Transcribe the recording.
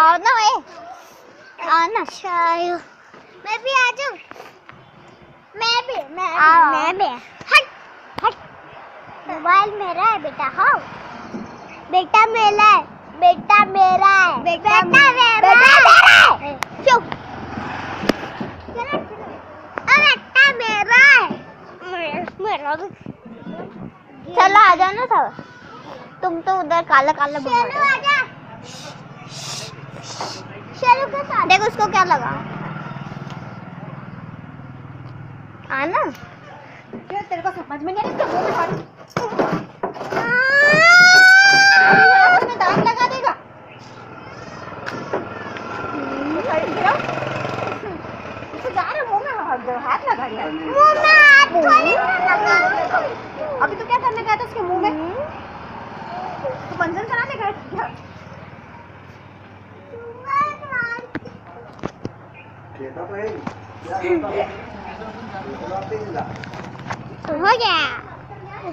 आओ ना भाई, आओ ना। मैं भी आ जाऊं। मैं भी हट हट। मोबाइल मेरा है बेटा। हाँ बेटा मेरा है, बेटा मेरा है, बेटा मेरा है। चुप। बेटा मेरा है, मेरा। चलो आ जाओ ना सब। तुम तो उधर काला काला चलो आ जा। चलो के साथ देखो उसको क्या लगा। आना तेरे को समझ में नहीं आ रहा। में दांत लगा देगा। जा रहा मुंह में हाथ लगा दिया। मुंह में हाथ थोड़ी लगा। अभी तो क्या करने गया था उसके मुंह में? तो बंधन कराने गया था। हो गया।